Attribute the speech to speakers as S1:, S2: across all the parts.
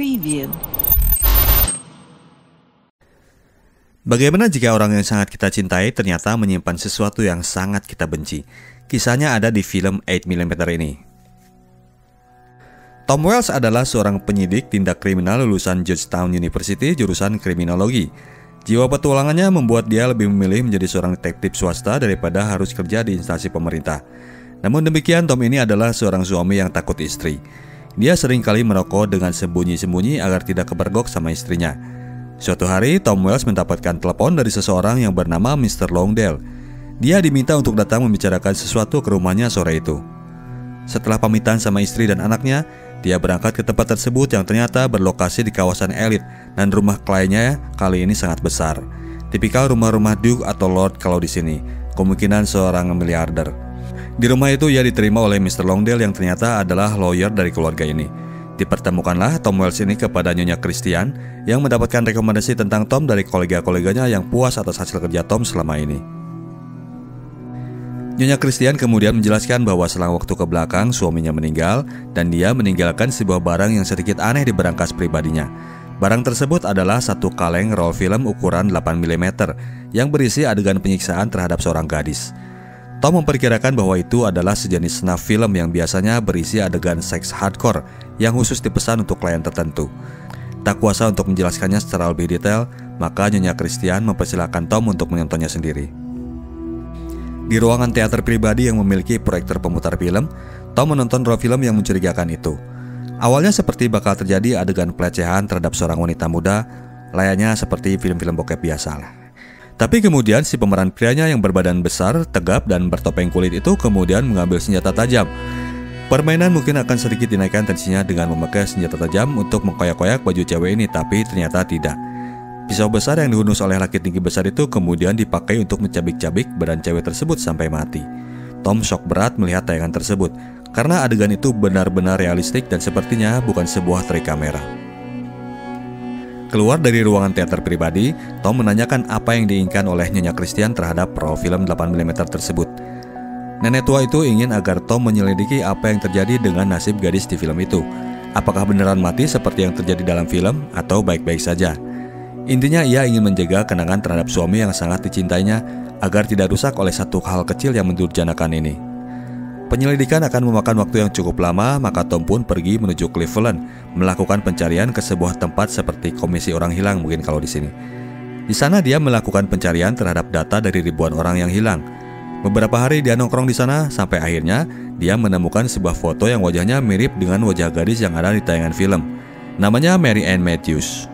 S1: Preview.
S2: Bagaimana jika orang yang sangat kita cintai ternyata menyimpan sesuatu yang sangat kita benci? Kisahnya ada di film 8mm ini. Tom Wells adalah seorang penyidik tindak kriminal lulusan Georgetown University jurusan kriminologi. Jiwa petualangannya membuat dia lebih memilih menjadi seorang detektif swasta daripada harus kerja di instansi pemerintah. Namun demikian, Tom ini adalah seorang suami yang takut istri. Dia sering kali merokok dengan sembunyi-sembunyi agar tidak kepergok sama istrinya. Suatu hari, Tom Wells mendapatkan telepon dari seseorang yang bernama Mr. Longdale. Dia diminta untuk datang membicarakan sesuatu ke rumahnya sore itu. Setelah pamitan sama istri dan anaknya, dia berangkat ke tempat tersebut yang ternyata berlokasi di kawasan elit dan rumah kliennya kali ini sangat besar. Tipikal rumah-rumah Duke atau Lord kalau di sini, kemungkinan seorang miliarder. Di rumah itu ia diterima oleh Mr. Longdale yang ternyata adalah lawyer dari keluarga ini. Dipertemukanlah Tom Wells ini kepada Nyonya Christian yang mendapatkan rekomendasi tentang Tom dari kolega-koleganya yang puas atas hasil kerja Tom selama ini. Nyonya Christian kemudian menjelaskan bahwa selang waktu ke belakang suaminya meninggal dan dia meninggalkan sebuah barang yang sedikit aneh di berangkas pribadinya. Barang tersebut adalah satu kaleng roll film ukuran 8mm yang berisi adegan penyiksaan terhadap seorang gadis. Tom memperkirakan bahwa itu adalah sejenis snuff film yang biasanya berisi adegan seks hardcore yang khusus dipesan untuk klien tertentu. Tak kuasa untuk menjelaskannya secara lebih detail, maka Nyonya Christian mempersilahkan Tom untuk menontonnya sendiri. Di ruangan teater pribadi yang memiliki proyektor pemutar film, Tom menonton roll film yang mencurigakan itu. Awalnya seperti bakal terjadi adegan pelecehan terhadap seorang wanita muda, layaknya seperti film-film bokep biasa lah. Tapi kemudian si pemeran prianya yang berbadan besar, tegap, dan bertopeng kulit itu kemudian mengambil senjata tajam. Permainan mungkin akan sedikit dinaikkan tensinya dengan memakai senjata tajam untuk mengkoyak-koyak baju cewek ini, tapi ternyata tidak. Pisau besar yang dihunus oleh laki tinggi besar itu kemudian dipakai untuk mencabik-cabik badan cewek tersebut sampai mati. Tom shock berat melihat tayangan tersebut, karena adegan itu benar-benar realistik dan sepertinya bukan sebuah trik kamera. Keluar dari ruangan teater pribadi, Tom menanyakan apa yang diinginkan oleh Nyonya Christian terhadap roll film 8mm tersebut. Nenek tua itu ingin agar Tom menyelidiki apa yang terjadi dengan nasib gadis di film itu. Apakah beneran mati seperti yang terjadi dalam film atau baik-baik saja? Intinya ia ingin menjaga kenangan terhadap suami yang sangat dicintainya agar tidak rusak oleh satu hal kecil yang mendurjanakan ini. Penyelidikan akan memakan waktu yang cukup lama, maka Tom pun pergi menuju Cleveland melakukan pencarian ke sebuah tempat seperti komisi orang hilang mungkin kalau di sini. Di sana dia melakukan pencarian terhadap data dari ribuan orang yang hilang. Beberapa hari dia nongkrong di sana sampai akhirnya dia menemukan sebuah foto yang wajahnya mirip dengan wajah gadis yang ada di tayangan film. Namanya Mary Ann Matthews.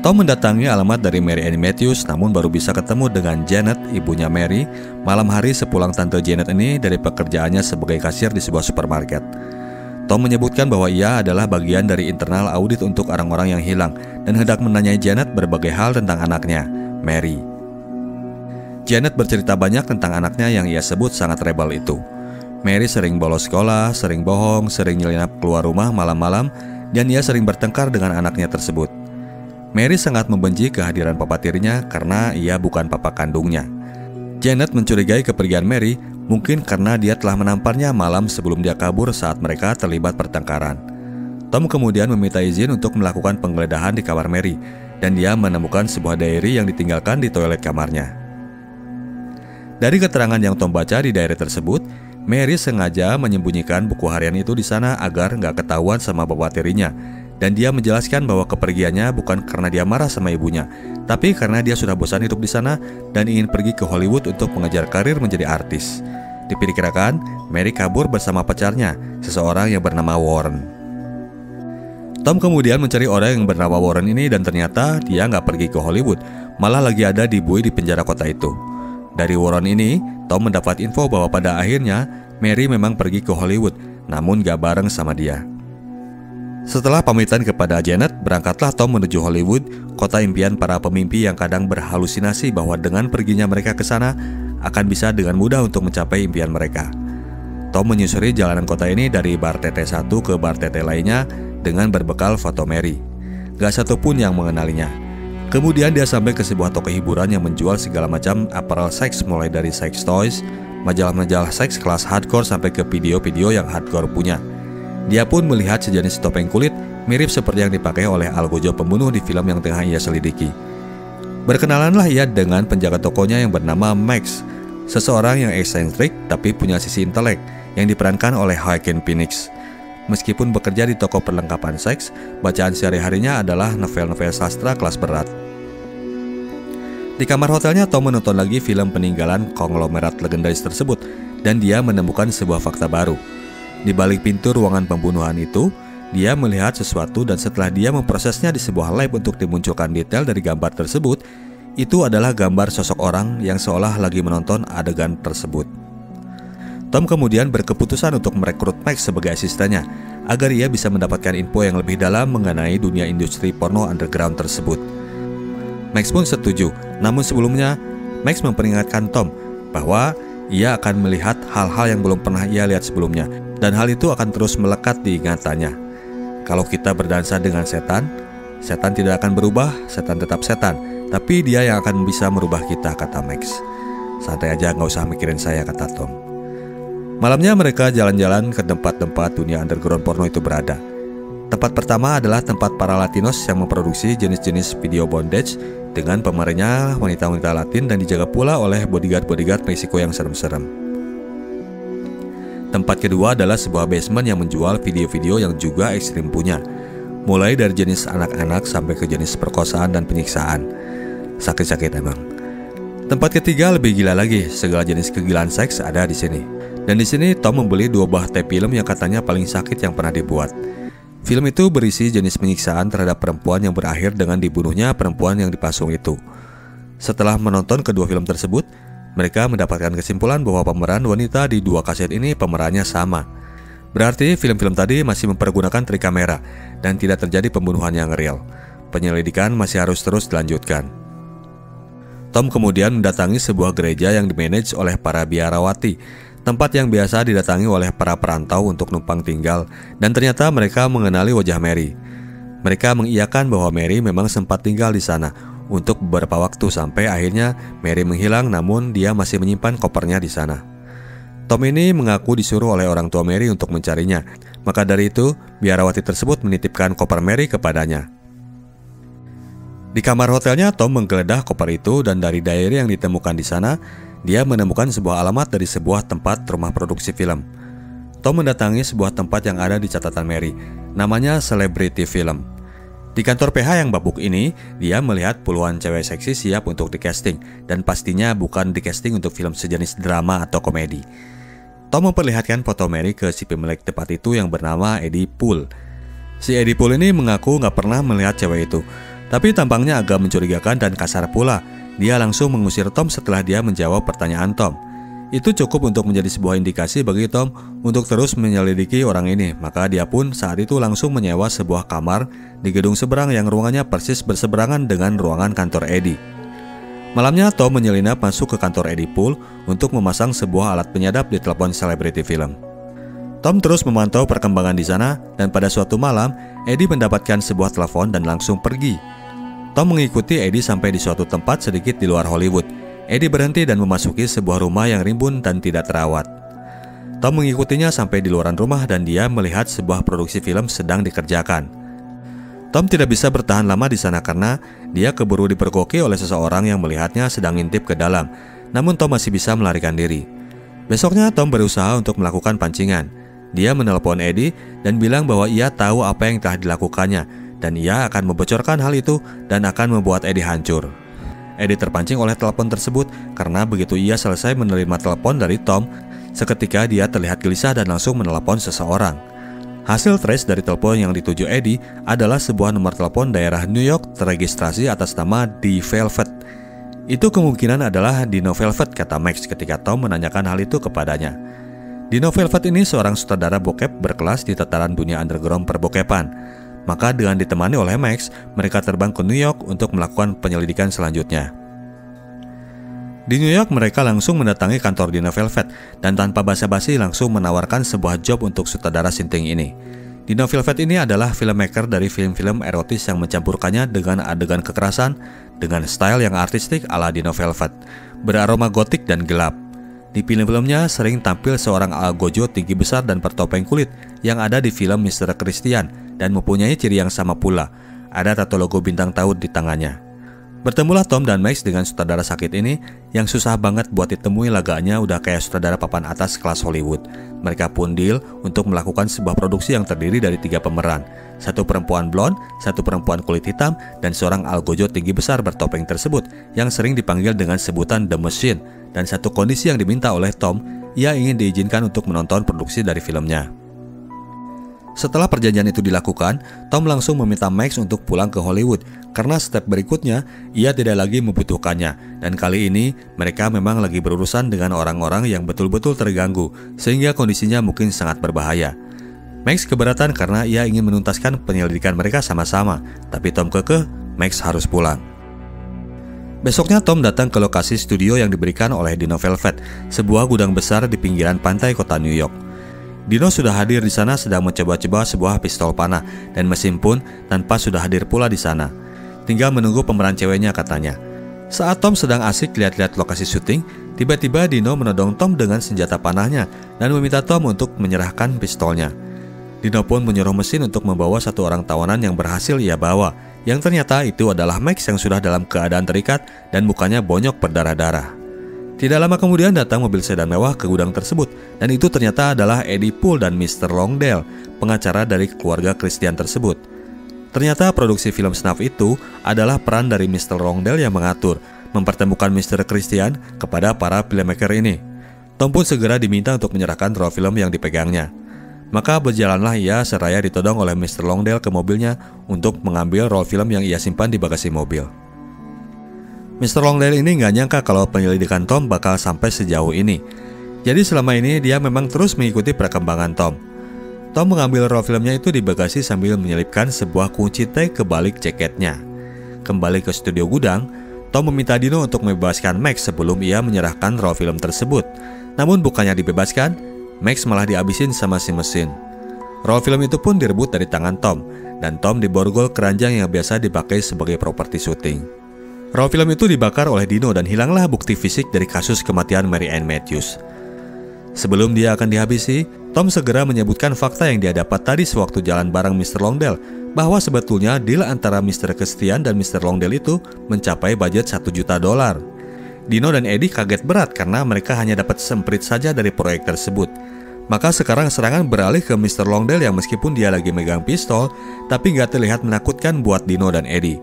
S2: Tom mendatangi alamat dari Mary Ann Matthews namun baru bisa ketemu dengan Janet, ibunya Mary, malam hari sepulang tante Janet ini dari pekerjaannya sebagai kasir di sebuah supermarket. Tom menyebutkan bahwa ia adalah bagian dari internal audit untuk orang-orang yang hilang dan hendak menanyai Janet berbagai hal tentang anaknya, Mary. Janet bercerita banyak tentang anaknya yang ia sebut sangat rebel itu. Mary sering bolos sekolah, sering bohong, sering nyelinap keluar rumah malam-malam, dan ia sering bertengkar dengan anaknya tersebut. Mary sangat membenci kehadiran papa tirinya karena ia bukan papa kandungnya. Janet mencurigai kepergian Mary mungkin karena dia telah menamparnya malam sebelum dia kabur saat mereka terlibat pertengkaran. Tom kemudian meminta izin untuk melakukan penggeledahan di kamar Mary dan dia menemukan sebuah diary yang ditinggalkan di toilet kamarnya. Dari keterangan yang Tom baca di diary tersebut, Mary sengaja menyembunyikan buku harian itu di sana agar nggak ketahuan sama bapak tirinya. Dan dia menjelaskan bahwa kepergiannya bukan karena dia marah sama ibunya, tapi karena dia sudah bosan hidup di sana dan ingin pergi ke Hollywood untuk mengejar karir menjadi artis. Diperkirakan, Mary kabur bersama pacarnya, seseorang yang bernama Warren. Tom kemudian mencari orang yang bernama Warren ini dan ternyata dia nggak pergi ke Hollywood, malah lagi ada dibui di penjara kota itu. Dari Warren ini, Tom mendapat info bahwa pada akhirnya Mary memang pergi ke Hollywood, namun gak bareng sama dia. Setelah pamitan kepada Janet, berangkatlah Tom menuju Hollywood, kota impian para pemimpi yang kadang berhalusinasi bahwa dengan perginya mereka ke sana akan bisa dengan mudah untuk mencapai impian mereka. Tom menyusuri jalanan kota ini dari bar tete satu ke bar tete lainnya dengan berbekal foto Mary. Gak satu pun yang mengenalinya. Kemudian dia sampai ke sebuah toko hiburan yang menjual segala macam apparel seks mulai dari sex toys, majalah-majalah seks kelas hardcore sampai ke video-video yang hardcore punya. Dia pun melihat sejenis topeng kulit mirip seperti yang dipakai oleh Algojo pembunuh di film yang tengah ia selidiki. Berkenalanlah ia dengan penjaga tokonya yang bernama Max, seseorang yang eksentrik tapi punya sisi intelek yang diperankan oleh Joaquin Phoenix. Meskipun bekerja di toko perlengkapan seks, bacaan sehari-harinya adalah novel-novel sastra kelas berat. Di kamar hotelnya, Tom menonton lagi film peninggalan konglomerat legendaris tersebut dan dia menemukan sebuah fakta baru. Di balik pintu ruangan pembunuhan itu, dia melihat sesuatu dan setelah dia memprosesnya di sebuah lab untuk dimunculkan detail dari gambar tersebut, itu adalah gambar sosok orang yang seolah lagi menonton adegan tersebut. Tom kemudian berkeputusan untuk merekrut Max sebagai asistennya agar ia bisa mendapatkan info yang lebih dalam mengenai dunia industri porno underground tersebut. Max pun setuju, namun sebelumnya Max memperingatkan Tom bahwa ia akan melihat hal-hal yang belum pernah ia lihat sebelumnya dan hal itu akan terus melekat di ingatannya. Kalau kita berdansa dengan setan, setan tidak akan berubah, setan tetap setan, tapi dia yang akan bisa merubah kita, kata Max. Santai aja, gak usah mikirin saya, kata Tom. Malamnya mereka jalan-jalan ke tempat-tempat dunia underground porno itu berada. Tempat pertama adalah tempat para Latinos yang memproduksi jenis-jenis video bondage dengan pemerannya wanita-wanita Latin dan dijaga pula oleh bodyguard-bodyguard Meksiko yang serem-serem. Tempat kedua adalah sebuah basement yang menjual video-video yang juga ekstrim punya, mulai dari jenis anak-anak sampai ke jenis perkosaan dan penyiksaan. Sakit-sakit emang. Tempat ketiga lebih gila lagi, segala jenis kegilaan seks ada di sini. Dan di sini Tom membeli 2 buah tape film yang katanya paling sakit yang pernah dibuat. Film itu berisi jenis penyiksaan terhadap perempuan yang berakhir dengan dibunuhnya perempuan yang dipasung itu. Setelah menonton kedua film tersebut, mereka mendapatkan kesimpulan bahwa pemeran wanita di 2 kaset ini pemerannya sama. Berarti film-film tadi masih mempergunakan trik kamera dan tidak terjadi pembunuhan yang real. Penyelidikan masih harus terus dilanjutkan. Tom kemudian mendatangi sebuah gereja yang dimanage oleh para biarawati, tempat yang biasa didatangi oleh para perantau untuk numpang tinggal, dan ternyata mereka mengenali wajah Mary. Mereka mengiyakan bahwa Mary memang sempat tinggal di sana untuk beberapa waktu sampai akhirnya Mary menghilang, namun dia masih menyimpan kopernya di sana. Tom ini mengaku disuruh oleh orang tua Mary untuk mencarinya, maka dari itu biarawati tersebut menitipkan koper Mary kepadanya. Di kamar hotelnya, Tom menggeledah koper itu dan dari diary yang ditemukan di sana, dia menemukan sebuah alamat dari sebuah tempat rumah produksi film. Tom mendatangi sebuah tempat yang ada di catatan Mary, namanya Celebrity Film. Di kantor PH yang babuk ini, dia melihat puluhan cewek seksi siap untuk di-casting, dan pastinya bukan di-casting untuk film sejenis drama atau komedi. Tom memperlihatkan foto Mary ke si pemilik tempat itu yang bernama Eddie Poole. Si Eddie Poole ini mengaku gak pernah melihat cewek itu, tapi tampangnya agak mencurigakan dan kasar pula. Dia langsung mengusir Tom setelah dia menjawab pertanyaan Tom. Itu cukup untuk menjadi sebuah indikasi bagi Tom untuk terus menyelidiki orang ini. Maka dia pun saat itu langsung menyewa sebuah kamar di gedung seberang yang ruangannya persis berseberangan dengan ruangan kantor Eddie. Malamnya Tom menyelinap masuk ke kantor Eddie Poole untuk memasang sebuah alat penyadap di telepon Celebrity Film. Tom terus memantau perkembangan di sana dan pada suatu malam Eddie mendapatkan sebuah telepon dan langsung pergi. Tom mengikuti Eddie sampai di suatu tempat sedikit di luar Hollywood. Eddie berhenti dan memasuki sebuah rumah yang rimbun dan tidak terawat. Tom mengikutinya sampai di luaran rumah dan dia melihat sebuah produksi film sedang dikerjakan. Tom tidak bisa bertahan lama di sana karena dia keburu dipergoki oleh seseorang yang melihatnya sedang ngintip ke dalam. Namun Tom masih bisa melarikan diri. Besoknya Tom berusaha untuk melakukan pancingan. Dia menelepon Eddie dan bilang bahwa ia tahu apa yang telah dilakukannya dan ia akan membocorkan hal itu dan akan membuat Eddie hancur. Eddie terpancing oleh telepon tersebut karena begitu ia selesai menerima telepon dari Tom, seketika dia terlihat gelisah dan langsung menelepon seseorang. Hasil trace dari telepon yang dituju Eddie adalah sebuah nomor telepon daerah New York terregistrasi atas nama Dino Velvet. Itu kemungkinan adalah Dino Velvet, kata Max ketika Tom menanyakan hal itu kepadanya. Dino Velvet ini seorang sutradara bokep berkelas di tataran dunia underground perbokepan. Maka dengan ditemani oleh Max, mereka terbang ke New York untuk melakukan penyelidikan selanjutnya. Di New York, mereka langsung mendatangi kantor Dino Velvet dan tanpa basa-basi langsung menawarkan sebuah job untuk sutradara sinting ini. Dino Velvet ini adalah filmmaker dari film-film erotis yang mencampurkannya dengan adegan kekerasan dengan style yang artistik ala Dino Velvet, beraroma gotik dan gelap. Di film-filmnya sering tampil seorang algojo tinggi besar dan bertopeng kulit yang ada di film Mr. Christian dan mempunyai ciri yang sama pula. Ada tato logo bintang taut di tangannya. Bertemulah Tom dan Max dengan sutradara sakit ini yang susah banget buat ditemui, laganya udah kayak sutradara papan atas kelas Hollywood. Mereka pun deal untuk melakukan sebuah produksi yang terdiri dari 3 pemeran. 1 perempuan blond, 1 perempuan kulit hitam, dan seorang algojo tinggi besar bertopeng tersebut yang sering dipanggil dengan sebutan The Machine. Dan satu kondisi yang diminta oleh Tom, ia ingin diizinkan untuk menonton produksi dari filmnya. Setelah perjanjian itu dilakukan, Tom langsung meminta Max untuk pulang ke Hollywood karena step berikutnya ia tidak lagi membutuhkannya, dan kali ini mereka memang lagi berurusan dengan orang-orang yang betul-betul terganggu sehingga kondisinya mungkin sangat berbahaya. Max keberatan karena ia ingin menuntaskan penyelidikan mereka sama-sama, tapi Tom kekeh Max harus pulang. Besoknya Tom datang ke lokasi studio yang diberikan oleh Dino Velvet, sebuah gudang besar di pinggiran pantai kota New York. Dino sudah hadir di sana sedang mencoba-coba sebuah pistol panah, dan mesin pun tanpa sudah hadir pula di sana. Tinggal menunggu pemeran ceweknya katanya. Saat Tom sedang asik lihat-lihat lokasi syuting, tiba-tiba Dino menodong Tom dengan senjata panahnya dan meminta Tom untuk menyerahkan pistolnya. Dino pun menyuruh mesin untuk membawa 1 orang tawanan yang berhasil ia bawa, yang ternyata itu adalah Max yang sudah dalam keadaan terikat dan mukanya bonyok berdarah-darah. Tidak lama kemudian datang mobil sedan mewah ke gudang tersebut, dan itu ternyata adalah Eddie Poole dan Mr. Longdale, pengacara dari keluarga Christian tersebut. Ternyata produksi film snuff itu adalah peran dari Mr. Longdale yang mengatur, mempertemukan Mr. Christian kepada para filmmaker ini. Tom pun segera diminta untuk menyerahkan roll film yang dipegangnya. Maka berjalanlah ia seraya ditodong oleh Mr. Longdale ke mobilnya untuk mengambil roll film yang ia simpan di bagasi mobil. Mr. Longdale ini nggak nyangka kalau penyelidikan Tom bakal sampai sejauh ini. Jadi selama ini dia memang terus mengikuti perkembangan Tom. Tom mengambil roll filmnya itu di bagasi sambil menyelipkan sebuah kunci tag ke balik jaketnya. Kembali ke studio gudang, Tom meminta Dino untuk membebaskan Max sebelum ia menyerahkan roll film tersebut. Namun bukannya dibebaskan, Max malah dihabisin sama si mesin. Roll film itu pun direbut dari tangan Tom, dan Tom diborgol keranjang yang biasa dipakai sebagai properti syuting. Roll film itu dibakar oleh Dino dan hilanglah bukti fisik dari kasus kematian Mary Ann Matthews. Sebelum dia akan dihabisi, Tom segera menyebutkan fakta yang dia dapat tadi sewaktu jalan bareng Mr. Longdale, bahwa sebetulnya deal antara Mr. Christian dan Mr. Longdale itu mencapai budget $1 juta. Dino dan Eddie kaget berat karena mereka hanya dapat semprit saja dari proyek tersebut. Maka sekarang serangan beralih ke Mr. Longdale yang meskipun dia lagi megang pistol, tapi nggak terlihat menakutkan buat Dino dan Eddie.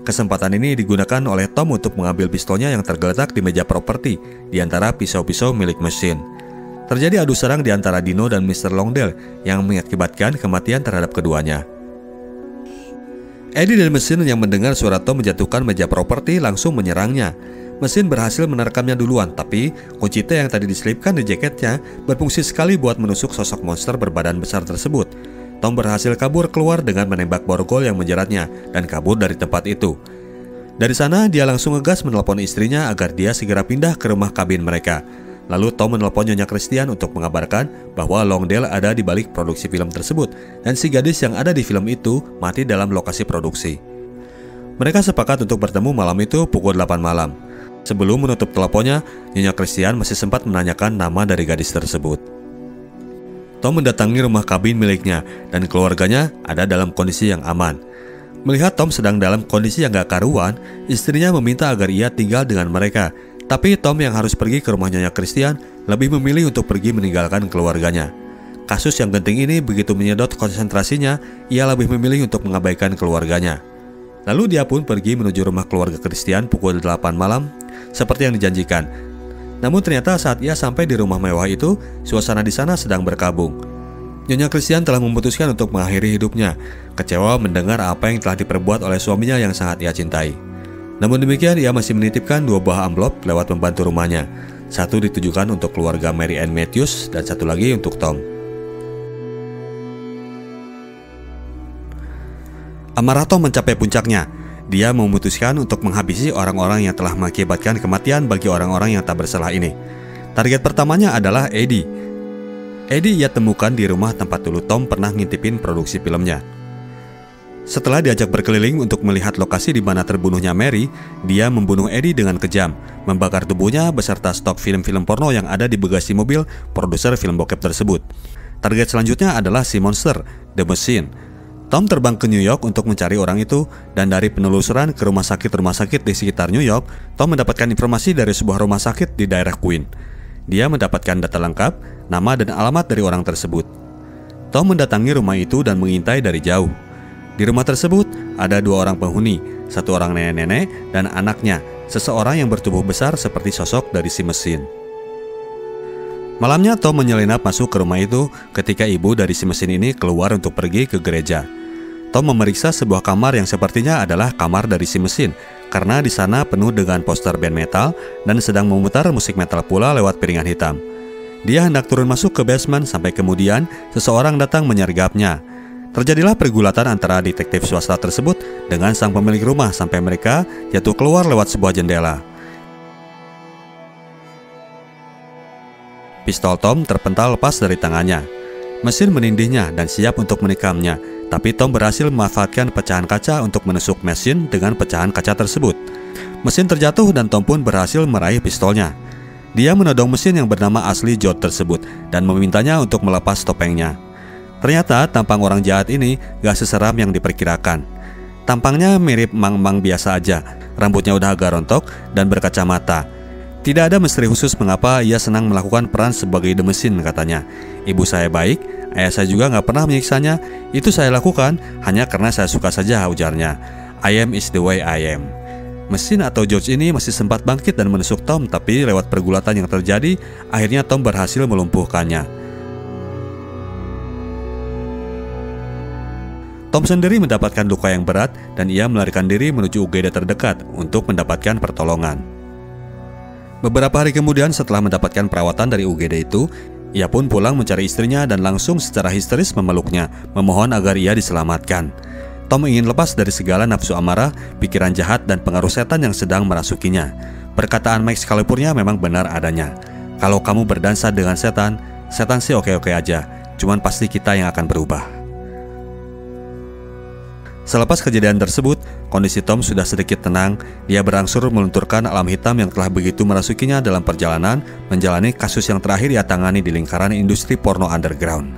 S2: Kesempatan ini digunakan oleh Tom untuk mengambil pistolnya yang tergeletak di meja properti di antara pisau-pisau milik mesin. Terjadi adu serang di antara Dino dan Mr. Longdale yang mengakibatkan kematian terhadap keduanya. Eddie dan mesin yang mendengar suara Tom menjatuhkan meja properti langsung menyerangnya. Mesin berhasil menerkamnya duluan, tapi kunci T yang tadi diselipkan di jaketnya berfungsi sekali buat menusuk sosok monster berbadan besar tersebut. Tom berhasil kabur keluar dengan menembak borgol yang menjeratnya dan kabur dari tempat itu. Dari sana dia langsung ngegas menelpon istrinya agar dia segera pindah ke rumah kabin mereka. Lalu Tom menelpon Nyonya Christian untuk mengabarkan bahwa Longdale ada di balik produksi film tersebut dan si gadis yang ada di film itu mati dalam lokasi produksi. Mereka sepakat untuk bertemu malam itu pukul 8 malam. Sebelum menutup teleponnya, Nyonya Christian masih sempat menanyakan nama dari gadis tersebut. Tom mendatangi rumah kabin miliknya dan keluarganya ada dalam kondisi yang aman. Melihat Tom sedang dalam kondisi yang gak karuan, istrinya meminta agar ia tinggal dengan mereka. Tapi Tom yang harus pergi ke rumah Nyonya Christian lebih memilih untuk pergi meninggalkan keluarganya. Kasus yang genting ini begitu menyedot konsentrasinya, ia lebih memilih untuk mengabaikan keluarganya. Lalu dia pun pergi menuju rumah keluarga Christian pukul 8 malam seperti yang dijanjikan. Namun ternyata saat ia sampai di rumah mewah itu, suasana di sana sedang berkabung. Nyonya Christian telah memutuskan untuk mengakhiri hidupnya, kecewa mendengar apa yang telah diperbuat oleh suaminya yang sangat ia cintai. Namun demikian ia masih menitipkan 2 buah amplop lewat pembantu rumahnya. Satu ditujukan untuk keluarga Mary Ann Matthews dan satu lagi untuk Tom. Amarah Tom mencapai puncaknya. Dia memutuskan untuk menghabisi orang-orang yang telah mengakibatkan kematian bagi orang-orang yang tak bersalah ini. Target pertamanya adalah Eddie. Eddie ia temukan di rumah tempat dulu Tom pernah ngintipin produksi filmnya. Setelah diajak berkeliling untuk melihat lokasi di mana terbunuhnya Mary, dia membunuh Eddie dengan kejam, membakar tubuhnya beserta stok film-film porno yang ada di bagasi mobil produser film bokep tersebut. Target selanjutnya adalah si monster, The Machine. Tom terbang ke New York untuk mencari orang itu, dan dari penelusuran ke rumah sakit di sekitar New York, Tom mendapatkan informasi dari sebuah rumah sakit di daerah Queens. Dia mendapatkan data lengkap, nama dan alamat dari orang tersebut. Tom mendatangi rumah itu dan mengintai dari jauh. Di rumah tersebut ada 2 orang penghuni, 1 orang nenek-nenek dan anaknya, seseorang yang bertubuh besar seperti sosok dari si mesin. Malamnya Tom menyelinap masuk ke rumah itu ketika ibu dari si mesin ini keluar untuk pergi ke gereja. Tom memeriksa sebuah kamar yang sepertinya adalah kamar dari si mesin, karena di sana penuh dengan poster band metal dan sedang memutar musik metal pula lewat piringan hitam. Dia hendak turun masuk ke basement sampai kemudian seseorang datang menyergapnya. Terjadilah pergulatan antara detektif swasta tersebut dengan sang pemilik rumah sampai mereka jatuh keluar lewat sebuah jendela. Pistol Tom terpental lepas dari tangannya. Mesin menindihnya dan siap untuk menikamnya, tapi Tom berhasil memanfaatkan pecahan kaca untuk menusuk mesin dengan pecahan kaca tersebut. Mesin terjatuh dan Tom pun berhasil meraih pistolnya. Dia menodong mesin yang bernama asli George tersebut dan memintanya untuk melepas topengnya. Ternyata tampang orang jahat ini gak seseram yang diperkirakan. Tampangnya mirip mang-mang biasa aja, rambutnya udah agak rontok dan berkacamata. Tidak ada misteri khusus mengapa ia senang melakukan peran sebagai The Machine, katanya. Ibu saya baik, ayah saya juga gak pernah menyiksanya. Itu saya lakukan hanya karena saya suka saja, ujarnya. I am is the way I am. Mesin atau George ini masih sempat bangkit dan menusuk Tom, tapi lewat pergulatan yang terjadi, akhirnya Tom berhasil melumpuhkannya. Tom sendiri mendapatkan luka yang berat dan ia melarikan diri menuju UGD terdekat untuk mendapatkan pertolongan. Beberapa hari kemudian setelah mendapatkan perawatan dari UGD itu, ia pun pulang mencari istrinya dan langsung secara histeris memeluknya, memohon agar ia diselamatkan. Tom ingin lepas dari segala nafsu amarah, pikiran jahat dan pengaruh setan yang sedang merasukinya. Perkataan Mike sekalipurnya memang benar adanya. Kalau kamu berdansa dengan setan, setan sih oke-oke aja, cuman pasti kita yang akan berubah. Selepas kejadian tersebut, kondisi Tom sudah sedikit tenang. Dia berangsur melunturkan alam hitam yang telah begitu merasukinya dalam perjalanan menjalani kasus yang terakhir ia tangani di lingkaran industri porno underground.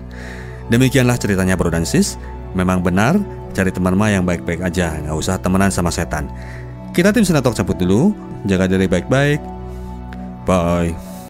S2: Demikianlah ceritanya bro dan sis. Memang benar, cari teman mah yang baik-baik aja, nggak usah temenan sama setan. Kita tim Senatok cabut dulu, jaga diri baik-baik. Bye.